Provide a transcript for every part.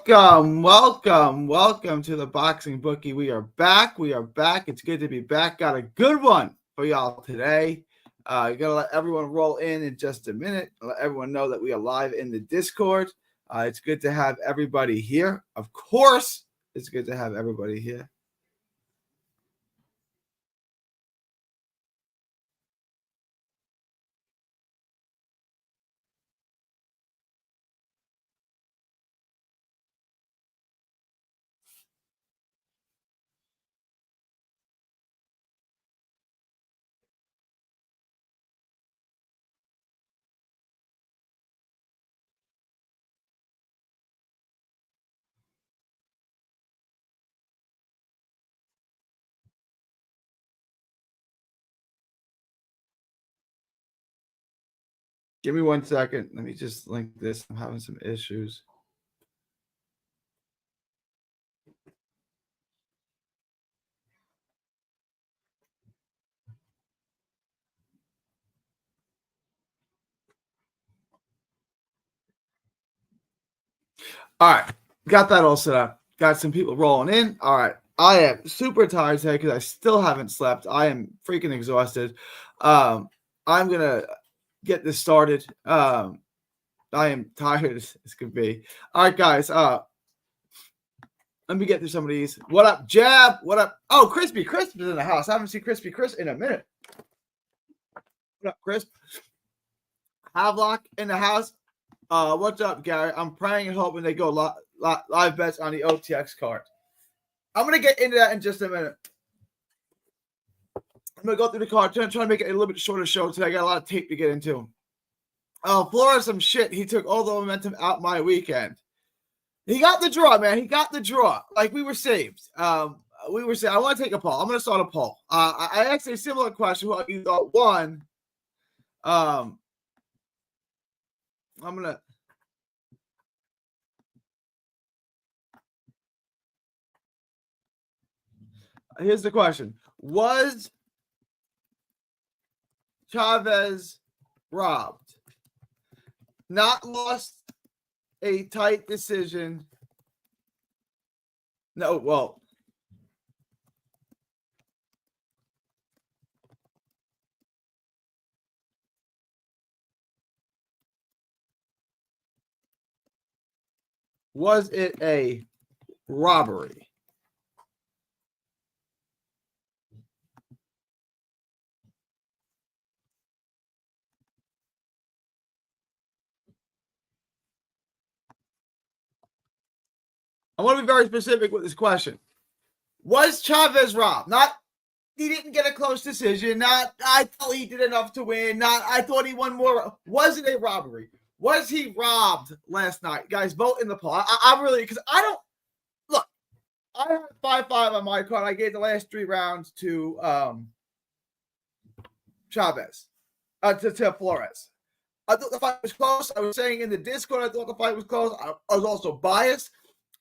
Welcome to the Boxing Bookie. We are back. It's good to be back. Got a good one for y'all today. Gonna let everyone roll in just a minute. Let everyone know that we are live in the Discord. It's good to have everybody here. Of course, it's good to have everybody here. Give me 1 second. Let me just link this. I'm having some issues. All right. Got that all set up. Got some people rolling in. All right. I am super tired today because I still haven't slept. I am freaking exhausted. I'm going to get this started. I am tired as could be. All right, guys. Let me get through some of these. What up, Jab? What up? Oh, Crispy. Crispy's in the house. I haven't seen Crispy Chris in a minute. What up, Crisp? Havlock in the house. What's up, Gary? I'm praying and hoping they go live bets on the OTX card. I'm going to get into that in just a minute. I'm going to go through the card, trying to make it a little bit shorter show today. I got a lot of tape to get into. Flores, some shit. He took all the momentum out my weekend. He got the draw, man. He got the draw. Like, we were saved. We were saved. I want to take a poll. I'm going to start a poll. I asked a similar question. What you thought won? I'm going to. Here's the question. Was Chavez robbed? Not lost a tight decision. No, well. Was it a robbery? I want to be very specific with this question. Was Chavez robbed? Not he didn't get a close decision. Not I thought he did enough to win. Not I thought he won more. Was it a robbery? Was he robbed last night? Guys, vote in the poll. I'm really because I don't look. I had 5-5 on my card. I gave the last 3 rounds to Chavez, to Flores. I thought the fight was close. I was saying in the Discord, I thought the fight was close. I was also biased.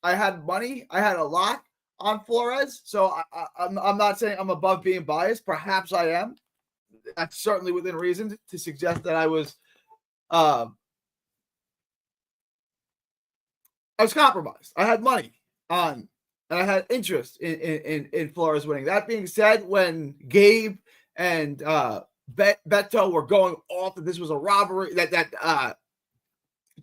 I had money. I had a lock on Flores. So I'm not saying I'm above being biased. Perhaps I am. That's certainly within reason to suggest that I was compromised. I had money on, and I had interest in Flores winning. That being said, when Gabe and Beto were going off that this was a robbery, that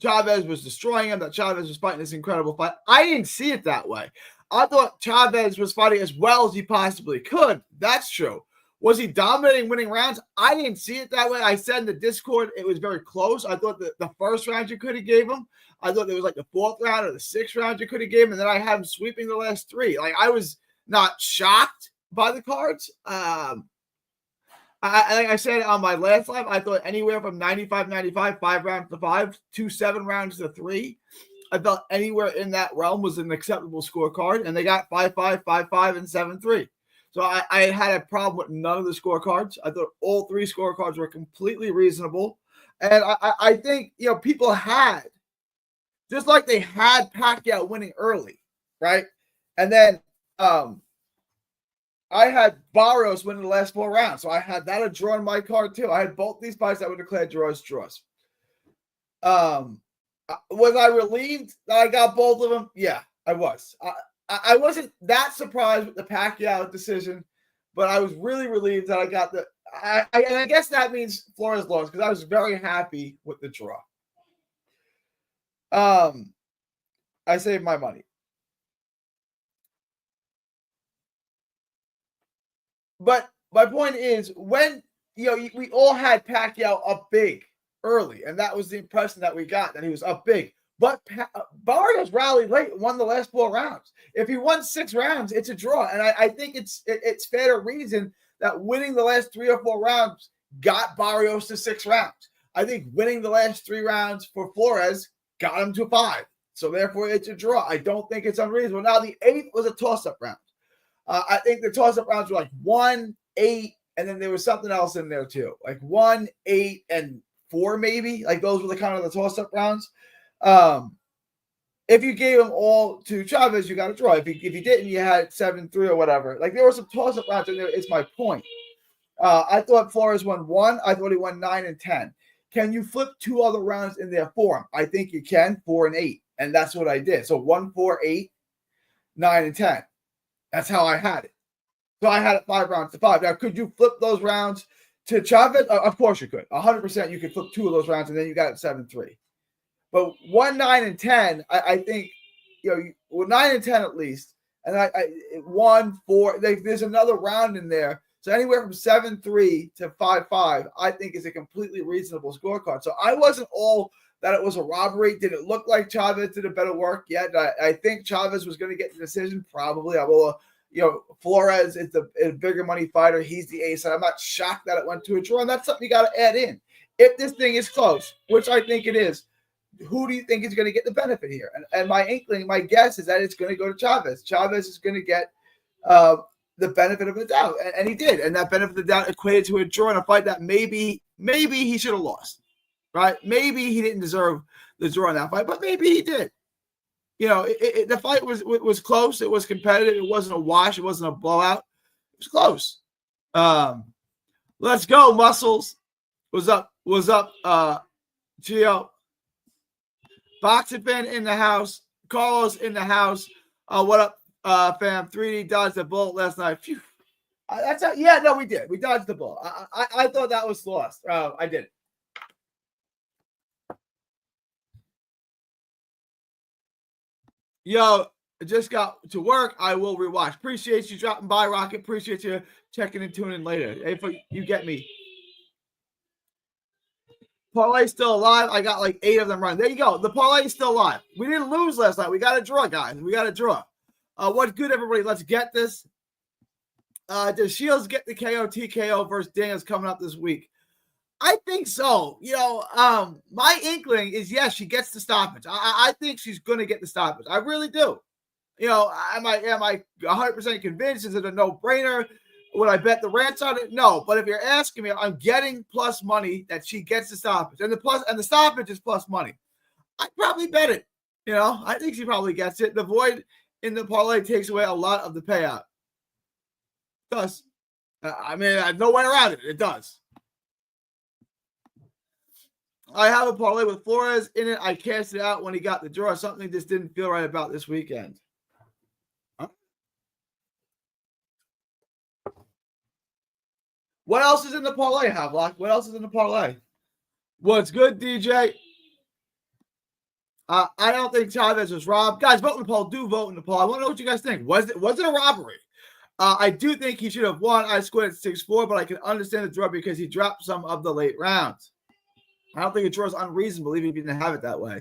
Chavez was destroying him, that Chavez was fighting this incredible fight, I didn't see it that way. I thought Chavez was fighting as well as he possibly could. That's true. Was he dominating, winning rounds? I didn't see it that way. I said in the Discord it was very close. I thought the first round you could have gave him. I thought there was like the 4th round or the 6th round you could have gave him, and then I had him sweeping the last 3. Like, I was not shocked by the cards. Like I said on my last live, I thought anywhere from 95-95, 5 rounds to 5, 7 rounds to 3. I felt anywhere in that realm was an acceptable scorecard, and they got 5-5, 5-5, and 7-3. So I had a problem with none of the scorecards. I thought all 3 scorecards were completely reasonable. And I think, people had, just like they had Pacquiao winning early, right? And then I had Barros winning the last 4 rounds. So I had that a draw in my card too. I had both these fights that were declared draws. Was I relieved that I got both of them? Yeah, I was. I wasn't that surprised with the Pacquiao decision, but I was really relieved that I got the. And I guess that means Flores lost because I was very happy with the draw. I saved my money. But my point is, when we all had Pacquiao up big early, and that was the impression that we got, that he was up big. But Barrios rallied late and won the last 4 rounds. If he won 6 rounds, it's a draw. And I think it's fair to reason that winning the last 3 or 4 rounds got Barrios to 6 rounds. I think winning the last 3 rounds for Flores got him to 5. So therefore, it's a draw. I don't think it's unreasonable. Now, the 8th was a toss-up round. I think the toss-up rounds were like 1, 8, and then there was something else in there too, like 1, 8, and 4 maybe. Like those were the kind of the toss-up rounds. If you gave them all to Chavez, you got a draw. If you didn't, you had 7-3 or whatever. Like there were some toss-up rounds in there. Is my point. I thought Flores won 1. I thought he won 9 and 10. Can you flip 2 other rounds in there for him? I think you can, 4 and 8, and that's what I did. So 1, 4, 8, 9, and 10. That's how I had it. So I had it 5 rounds to 5. Now, could you flip those rounds to Chavez? Of course you could. 100% you could flip 2 of those rounds, and then you got it 7-3. But 1, 9, and 10, I think, 9 and 10 at least. And I 1, 4, there's another round in there. So anywhere from 7-3 to 5-5, I think is a completely reasonable scorecard. So I wasn't all that it was a robbery. Did it look like Chavez did a better work? Yeah, I think Chavez was going to get the decision. Probably. Flores is a bigger money fighter. He's the ace. And I'm not shocked that it went to a draw. And that's something you got to add in. If this thing is close, which I think it is, who do you think is going to get the benefit here? And my guess is that it's going to go to Chavez. Chavez is going to get the benefit of the doubt. And he did. And that benefit of the doubt equated to a draw in a fight that maybe he should have lost. Right? Maybe he didn't deserve the draw in that fight, but maybe he did. The fight was close. It was competitive. It wasn't a wash. It wasn't a blowout. It was close. Let's go, Muscles. Was up, Gio. Boxing fan in the house. Carlos in the house. What up, fam? 3D dodged the bullet last night. Phew. We did. We dodged the bullet. I thought that was lost. I did. Yo, just got to work. I will rewatch. Appreciate you dropping by, Rocket. Appreciate you checking and tuning in later. If you get me. Parlay's still alive. I got like 8 of them running. There you go. The parlay is still alive. We didn't lose last night. We got a draw, guys. We got a draw. What's good, everybody? Let's get this. Does Shields get the KO TKO versus Daniels coming up this week? I think so. My inkling is yes, she gets the stoppage. I think she's going to get the stoppage. I really do. Am I 100% convinced? Is it a no-brainer? Would I bet the rants on it? No. But if you're asking me, I'm getting plus money that she gets the stoppage, and the stoppage is plus money. I'd probably bet it. I think she probably gets it. The void in the parlay takes away a lot of the payout. It does. There's no way around it. It does. I have a parlay with Flores in it. I cashed it out when he got the draw. Something just didn't feel right about this weekend. Huh? What else is in the parlay, Havlock? What else is in the parlay? What's good, DJ? I don't think Chavez was robbed. Guys, vote in the poll. Do vote in the poll. I want to know what you guys think. Was it a robbery? I do think he should have won. I scored at 6-4, but I can understand the draw because he dropped some of the late rounds. I don't think a draw is unreasonable, even if you didn't have it that way.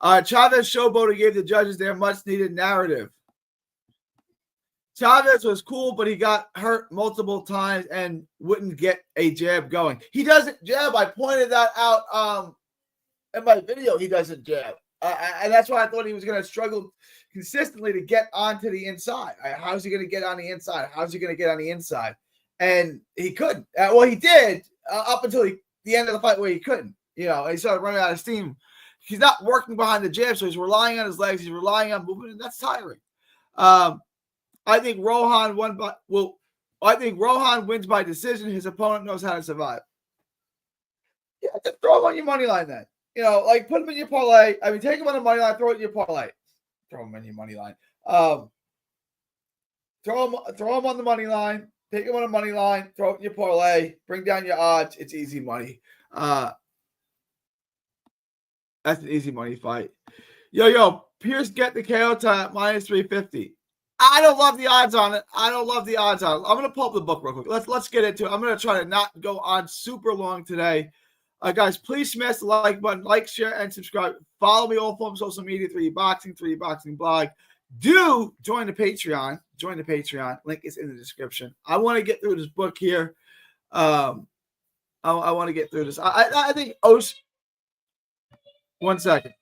Chavez showboated gave the judges their much-needed narrative. Chavez was cool, but he got hurt multiple times and wouldn't get a jab going. He doesn't jab. I pointed that out in my video. He doesn't jab. And that's why I thought he was going to struggle consistently to get onto the inside. How's he going to get on the inside? How's he going to get on the inside? And he couldn't. He did up until the end of the fight where he couldn't. He started running out of steam. He's not working behind the jab, so he's relying on his legs. He's relying on movement, and that's tiring. I think Rohan wins by decision. His opponent knows how to survive. Yeah, just throw him on your money line then. like put them in your parlay. I mean, take them on the money line, throw it in your parlay. Throw them in your money line. Throw them on the money line. Take them on the money line. Throw it in your parlay. Bring down your odds. It's easy money. That's an easy money fight. Yo, Pierce get the KO time at minus 350. I don't love the odds on it. I'm going to pull up the book real quick. Let's get into it. I'm going to try to not go on super long today. Guys, please smash the like button, like, share, and subscribe. Follow me all forms of social media, 3D Boxing blog. Do join the Patreon. Link is in the description. I want to get through this book here. I want to get through this. I think Osh. 1 second.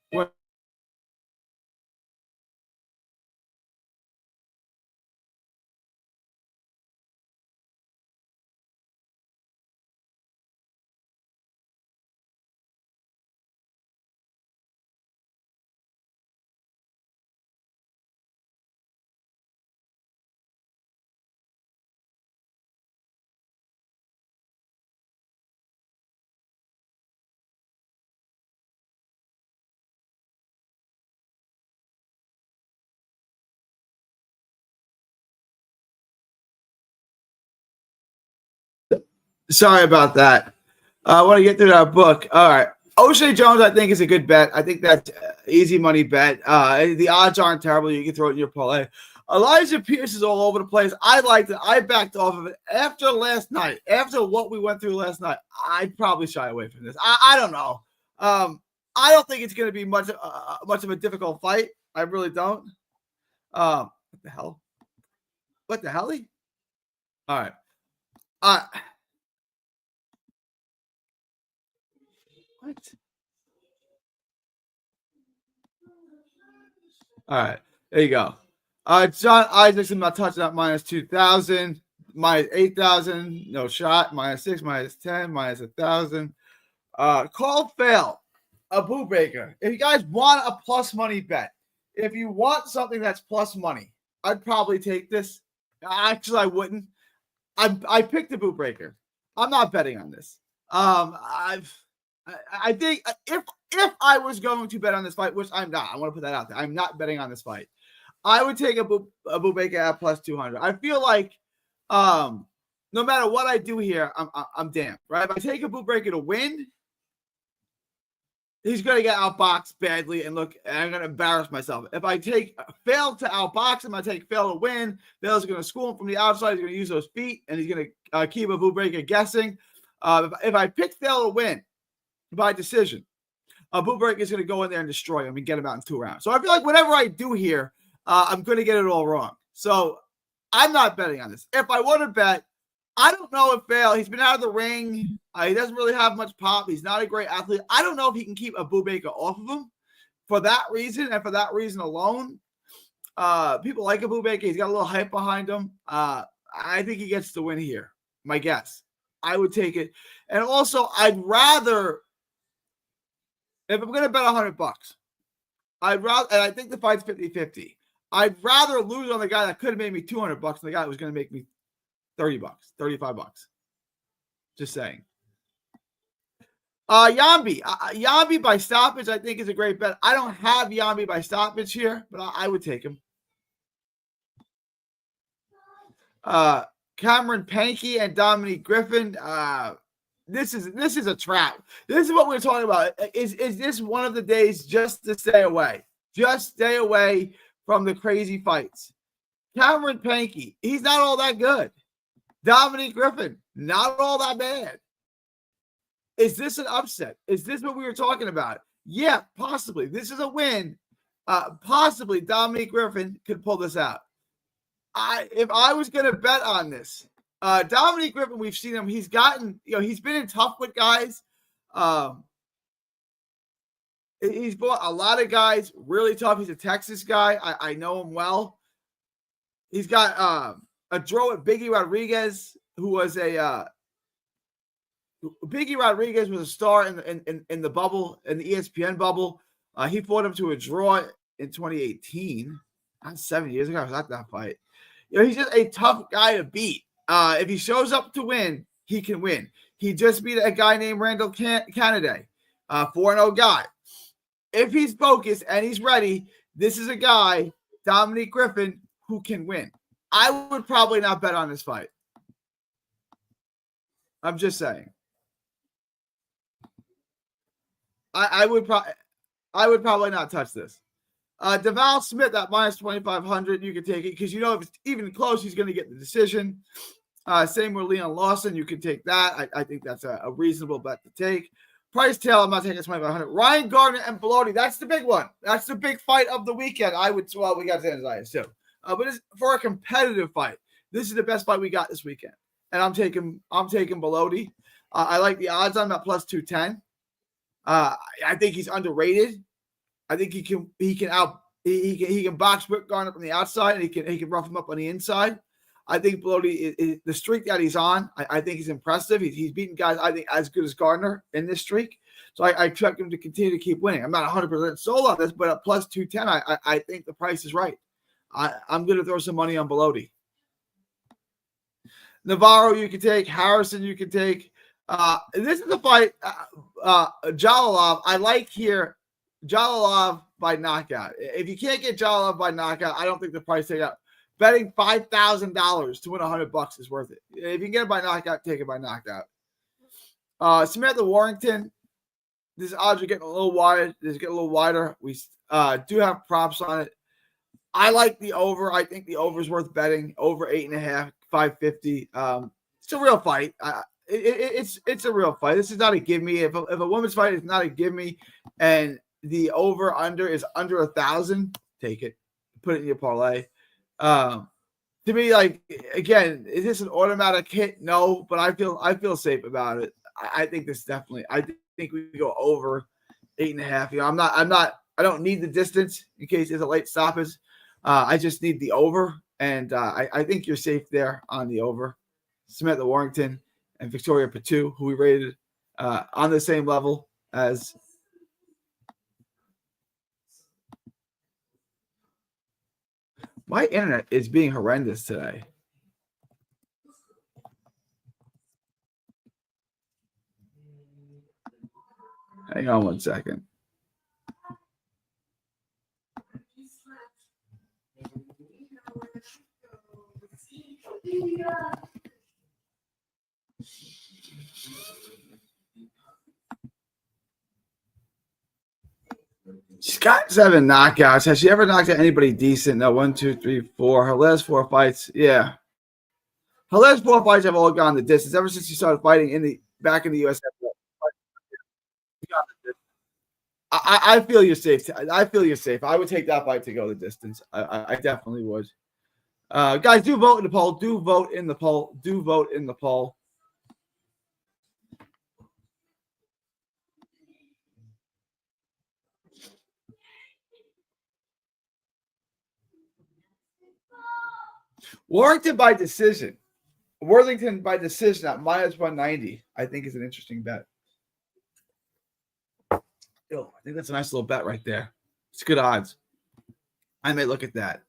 Sorry about that. I want to get through that book. All right. O'Shea Jones, I think, is a good bet. I think that's easy money bet. The odds aren't terrible. You can throw it in your parlay. Elijah Pierce is all over the place. I liked it. I backed off of it. After last night, after what we went through last night, I'd probably shy away from this. I don't know. I don't think it's going to be much of a difficult fight. I really don't. What the hell? What the hell? All right. What? All right. There you go. John Isaacson not touching up minus 2,000, minus 8,000, no shot, minus 6, minus 10, minus 1,000. Call fail. Abu Baker. If you guys want a plus money bet, if you want something that's plus money, I'd probably take this. Actually, I wouldn't. I picked Abu Baker. I'm not betting on this. I think if I was going to bet on this fight, which I'm not, I want to put that out there. I'm not betting on this fight. I would take Abu Baker at plus 200. I feel like no matter what I do here, I'm damned, right? If I take Abu Baker to win, he's going to get outboxed badly and I'm going to embarrass myself. If I take fail to outbox him, I take fail to win. Fail's going to school him from the outside. He's going to use those feet, and he's going to keep Abu Baker guessing. If I pick fail to win by decision, Abu Baker is going to go in there and destroy him and get him out in 2 rounds. So I feel like whatever I do here, I'm going to get it all wrong. So I'm not betting on this. If I want to bet, I don't know if fail. He's been out of the ring. He doesn't really have much pop. He's not a great athlete. I don't know if he can keep Abu Baker off of him. For that reason, and for that reason alone, people like Abu Baker. He's got a little hype behind him. I think he gets the win here. My guess. I would take it. And also, I'd rather, if I'm going to bet $100, and I think the fight's 50-50. I'd rather lose on the guy that could have made me $200 than the guy that was going to make me $30, $35. Just saying. Yambi by stoppage, I think, is a great bet. I don't have Yambi by stoppage here, but I would take him. Cameron Pankey and Dominique Griffin. This is a trap. This is what we're talking about. Is this one of the days just to stay away? Just stay away from the crazy fights. Cameron Pankey, he's not all that good. Dominique Griffin, not all that bad. Is this an upset? Is this what we were talking about? Yeah, possibly. This is a win. Possibly Dominique Griffin could pull this out. If I was going to bet on this, Dominique Griffin, we've seen him. He's gotten, he's been in tough with guys. He's fought a lot of guys really tough. He's a Texas guy. I know him well. He's got a draw with Biggie Rodriguez, who was Biggie Rodriguez was a star in the bubble, in the ESPN bubble. He fought him to a draw in 2018. That's 7 years ago. I was at that fight. He's just a tough guy to beat. If he shows up to win, he can win. He just beat a guy named Randall Kennedy. 4-0 guy. If he's focused and he's ready, this is a guy, Dominic Griffin, who can win. I would probably not bet on this fight. I'm just saying. I would probably not touch this. Deval Smith at minus 2,500, you can take it because you know if it's even close, he's going to get the decision. Same with Leon Lawson, you can take that. I think that's a reasonable bet to take. Price Tail, I'm not taking 2,500. Ryan Gardner and Bellotti, that's the big one. That's the big fight of the weekend. We got Zanzias too. But it's for a competitive fight. This is the best fight we got this weekend. And I'm taking Bellotti. I like the odds on that plus 210. I think he's underrated. I think he can box Rick Garner from the outside, and he can rough him up on the inside. I think Bellotti is the streak that he's on. I think he's impressive. He's beaten guys I think as good as Gardner in this streak. So I expect him to continue to keep winning. I'm not 100% sold on this, but at plus 210, I think the price is right. I'm going to throw some money on Bellotti. Navarro, you can take. Harrison, you can take. This is the fight. Jalalov, I like here. Jalalov by knockout. If you can't get Jalalov by knockout, I don't think the price take out. Betting $5,000 to win $100 is worth it. If you can get it by knockout, take it by knockout. Samantha Warrington. These odds are getting a little wide. It's getting a little wider. We do have props on it. I like the over. I think the over is worth betting. Over 8.5, 550. It's a real fight. It's a real fight. This is not a give me. If a woman's fight is not a give me, and the over under is under 1,000, take it. Put it in your parlay. To me, like again, is this an automatic hit? No, but I feel safe about it. I think this definitely. I think we go over 8.5. You know, I don't need the distance in case there's a late stoppage. I just need the over, and I think you're safe there on the over. Samantha Warrington and Victoria Patu, who we rated on the same level as. My internet is being horrendous today. Hang on one second. She's got 7 knockouts. Has she ever knocked out anybody decent? No, 1, 2, 3, 4. Her last 4 fights, yeah. Her last 4 fights have all gone the distance. Ever since she started fighting back in the USF. I feel you're safe. I feel you're safe. I would take that fight to go the distance. I definitely would. Guys, do vote in the poll. Do vote in the poll. Do vote in the poll. Worthington by decision at minus 190, I think is an interesting bet. I think that's a nice little bet right there. It's good odds. I may look at that.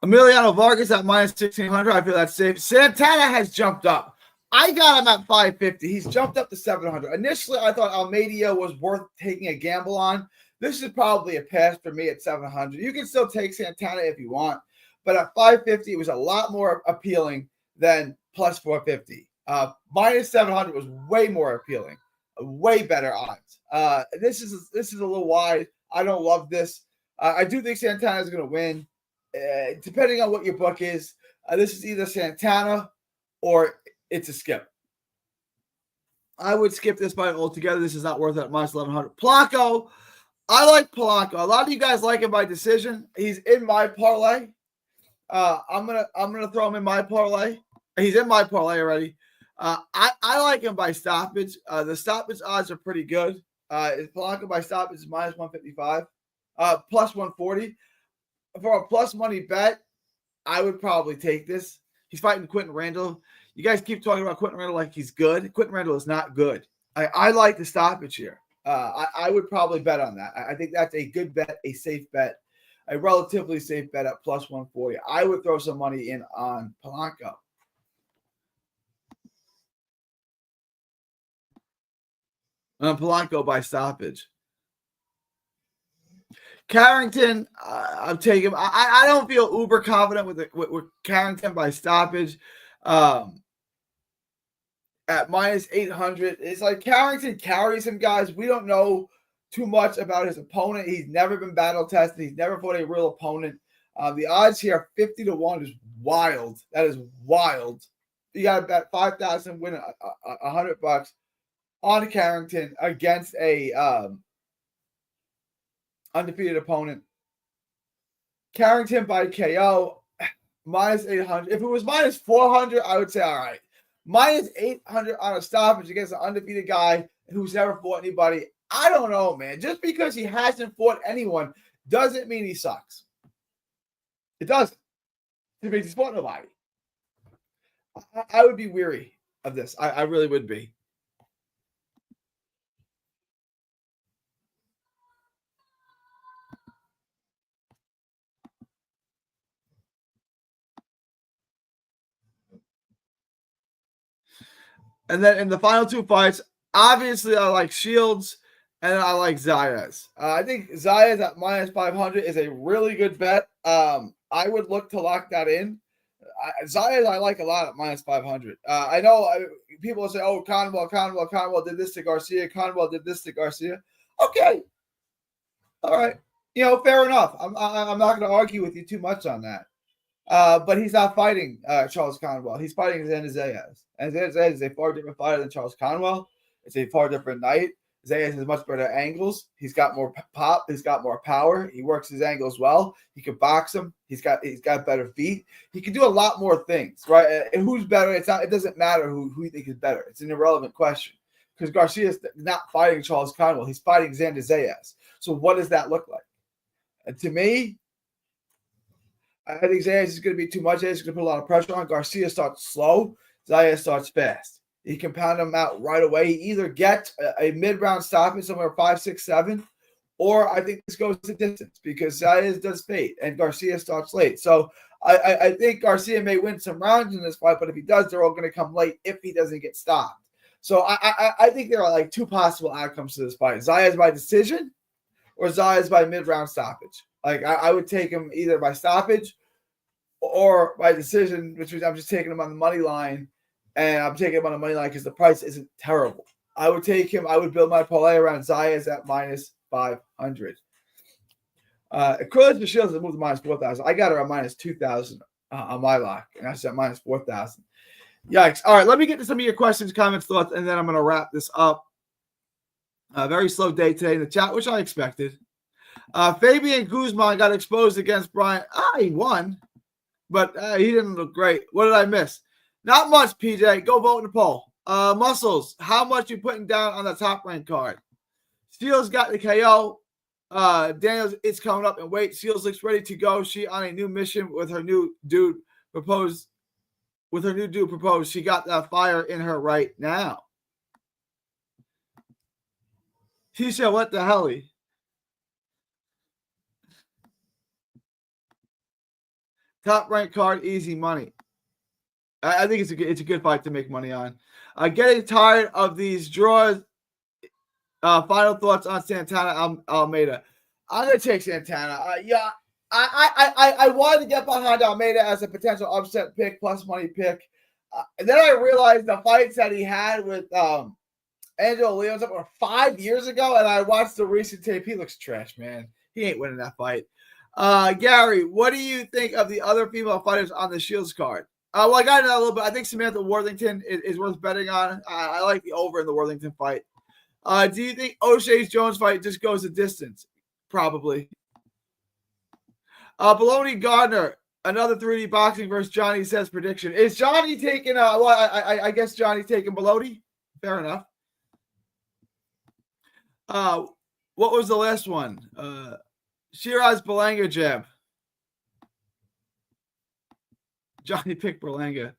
Emiliano Vargas at minus 1,600. I feel that's safe. Santana has jumped up. I got him at 550. He's jumped up to 700. Initially, I thought Almeida was worth taking a gamble on. This is probably a pass for me at 700. You can still take Santana if you want, but at 550, it was a lot more appealing than plus 450. Minus 700 was way more appealing, way better odds. This is a little wide. I don't love this. I do think Santana is going to win. Depending on what your book is, this is either Santana or it's a skip. I would skip this fight altogether. This is not worth it at minus 1,100. Polanco. I like Polanco. A lot of you guys like him by decision. He's in my parlay. I'm gonna throw him in my parlay. He's in my parlay already. I like him by stoppage. The stoppage odds are pretty good. Polanco by stoppage is minus 155, plus 140. For a plus money bet, I would probably take this. He's fighting Quentin Randall. You guys keep talking about Quentin Randall like he's good. Quentin Randall is not good. I like the stoppage here. I would probably bet on that. I think that's a good bet, a safe bet, a relatively safe bet at plus 140. I would throw some money in on Polanco. Polanco by stoppage. Carrington, I'm taking. I don't feel uber confident with Carrington by stoppage. At minus 800, it's like Carrington carries him, guys. We don't know too much about his opponent. He's never been battle tested. He's never fought a real opponent. The odds here are 50-1 is wild. That is wild. You got to bet 5,000, win $100 on Carrington against a undefeated opponent. Carrington by KO, minus 800. If it was minus 400, I would say, all right. Minus 800 on a stoppage against an undefeated guy who's never fought anybody. I don't know, man. Just because he hasn't fought anyone doesn't mean he sucks. It doesn't. It means he's fought nobody. I would be weary of this. I really would be. And then in the final two fights, obviously I like Shields and I like Zayas. I think Zayas at minus 500 is a really good bet. I would look to lock that in. Zayas I like a lot at minus 500. I know people will say, oh, Conwell did this to Garcia. Conwell did this to Garcia. Okay. All right. Fair enough. I'm not going to argue with you too much on that. But he's not fighting Charles Conwell. He's fighting Xander Zayas. And Zayas is a far different fighter than Charles Conwell. It's a far different night. Zayas has much better angles. He's got more pop. He's got more power. He works his angles well. He can box him. He's got better feet. He can do a lot more things, right? And who's better? It doesn't matter who you think is better. It's an irrelevant question because Garcia's not fighting Charles Conwell. He's fighting Xander Zayas. So what does that look like? And to me, I think Zayas is going to be too much. Zayas is going to put a lot of pressure on. Garcia starts slow. Zayas starts fast. He can pound him out right away. He either gets a mid-round stoppage somewhere 5, 6, 7, or I think this goes to distance because Zayas does fade and Garcia starts late. So I think Garcia may win some rounds in this fight, but if he does, they're all going to come late if he doesn't get stopped. So I think there are like two possible outcomes to this fight. Zayas by decision or Zayas by mid-round stoppage. Like I would take him either by stoppage or by decision, which means I'm just taking him on the money line, and I'm taking him on the money line because the price isn't terrible. I would take him. I would build my parlay around Zayas at minus 500. Equivalent to Shields has moved to minus 4,000. I got her at minus 2,000 on my lock, and I said minus 4,000. Yikes! All right, let me get to some of your questions, comments, thoughts, and then I'm going to wrap this up. Very slow day today in the chat, which I expected. Fabian Guzman got exposed against Brian. He won, but he didn't look great. What did I miss? Not much, PJ. Go vote in the poll. Muscles, how much you putting down on the top rank card? Steele's got the KO. Daniels, it's coming up in weight. Steele's looks ready to go. She on a new mission with her new dude proposed. She got that fire in her right now. He said, what the hell? Top rank card, easy money. I think it's a good fight to make money on. Getting tired of these draws. Final thoughts on Santana Almeida. I'm gonna take Santana. I wanted to get behind Almeida as a potential upset pick, plus money pick. And then I realized the fights that he had with Angelo Leon's up 5 years ago, and I watched the recent tape. He looks trash, man. He ain't winning that fight. Gary, what do you think of the other female fighters on the Shields card? Well, I got into that a little bit. I think Samantha Worthington is worth betting on. I like the over in the Worthington fight. Do you think O'Shea Jones fight just goes the distance? Probably. Baloney Gardner, another 3D boxing versus Johnny says prediction. Is Johnny taking? I guess Johnny's taking Baloney. Fair enough. What was the last one? Shiraz Berlanga jab. Johnny picked Berlanga.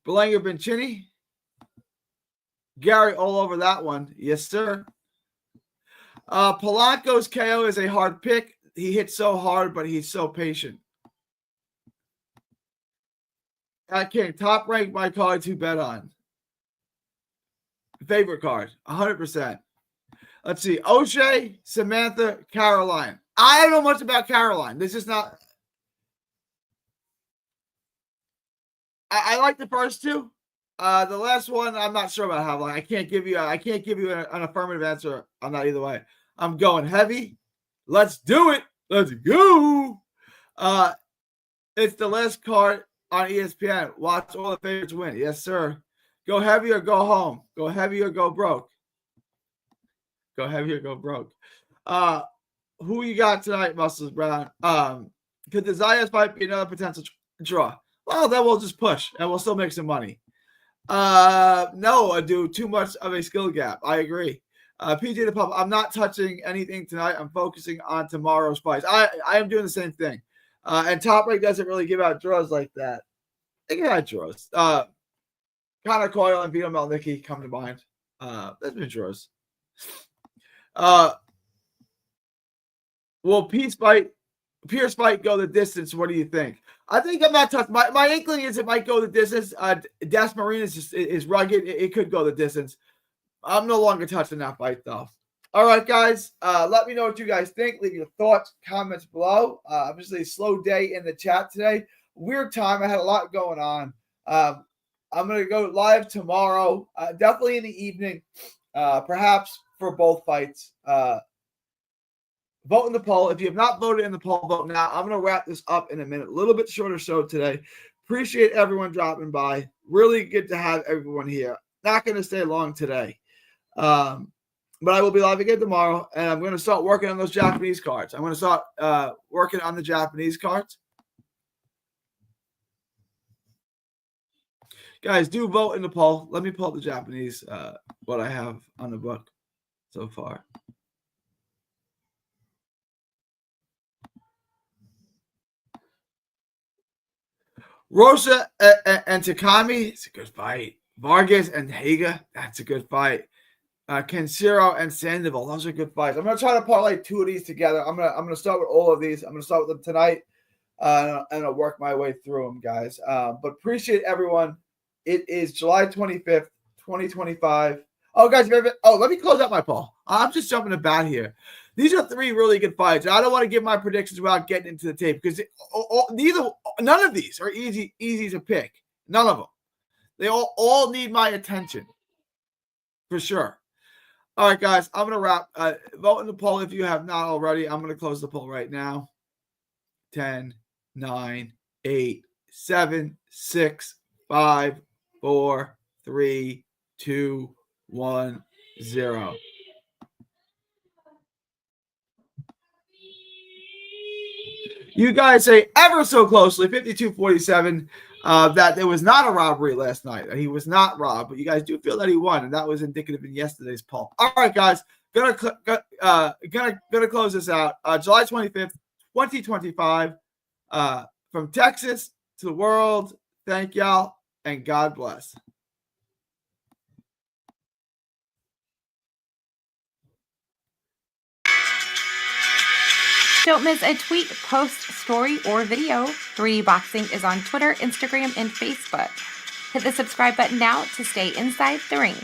Berlanga Bencini. Gary all over that one. Yes, sir. Polanco's KO is a hard pick. He hits so hard, but he's so patient. King, top rank my card to bet on. Favorite card, 100%. Let's see. O'Shea, Samantha, Caroline. I don't know much about Caroline. This is not. I like the first two. The last one, I'm not sure about how long. I can't give you an affirmative answer on that either way. I'm going heavy. Let's do it. Let's go. It's the last card on ESPN. Watch all the favorites win. Yes, sir. Go heavy or go home. Go heavy or go broke. Go heavy or go broke. Who you got tonight, Muscles Brown? Could the Zayas fight be another potential draw? Well, then we'll just push and we'll still make some money. No, I do too much of a skill gap. I agree. PJ the Pub, I'm not touching anything tonight. I'm focusing on tomorrow's fights. I am doing the same thing. And Top Rank doesn't really give out draws like that. They give out draws. Connor Coyle and Vito Melnicki come to mind. There's been draws. Will Pierce fight go the distance? What do you think? I think I'm not touching. My inkling is it might go the distance. Das Marine is rugged. It could go the distance. I'm no longer touching that fight, though. All right, guys. Let me know what you guys think. Leave your thoughts, comments below. Obviously, a slow day in the chat today. Weird time. I had a lot going on. I'm going to go live tomorrow, definitely in the evening, perhaps for both fights. Vote in the poll. If you have not voted in the poll, vote now. I'm going to wrap this up in a minute. A little bit shorter show today. Appreciate everyone dropping by. Really good to have everyone here. Not going to stay long today. But I will be live again tomorrow, and I'm going to start working on those Japanese cards. I'm going to start working on the Japanese cards. Guys, do vote in the poll. Let me pull up the Japanese, what I have on the book so far. Rosa and Takami, it's a good fight. Vargas and Haga, that's a good fight. Kenshiro and Sandoval, those are good fights. I'm going to try to parlay two of these together. I'm going to start with all of these. I'm going to start with them tonight, and I'll work my way through them, guys. But appreciate everyone. It is July 25th, 2025. Oh, guys, let me close out my poll. I'm just jumping the bat here. These are three really good fights. I don't want to give my predictions without getting into the tape because none of these are easy to pick. None of them. They all need my attention for sure. All right, guys, I'm going to wrap. Vote in the poll if you have not already. I'm going to close the poll right now. 10, 9, 8, 7, 6, 5, 4, 3, 2, 1, 0. You guys say ever so closely, 52-47, that there was not a robbery last night. He was not robbed, but you guys do feel that he won, and that was indicative in yesterday's poll. All right, guys, gonna close this out. July 25th, 2025, from Texas to the world. Thank y'all, and God bless. Don't miss a tweet, post, story, or video. 3D Boxing is on Twitter, Instagram, and Facebook. Hit the subscribe button now to stay inside the ring.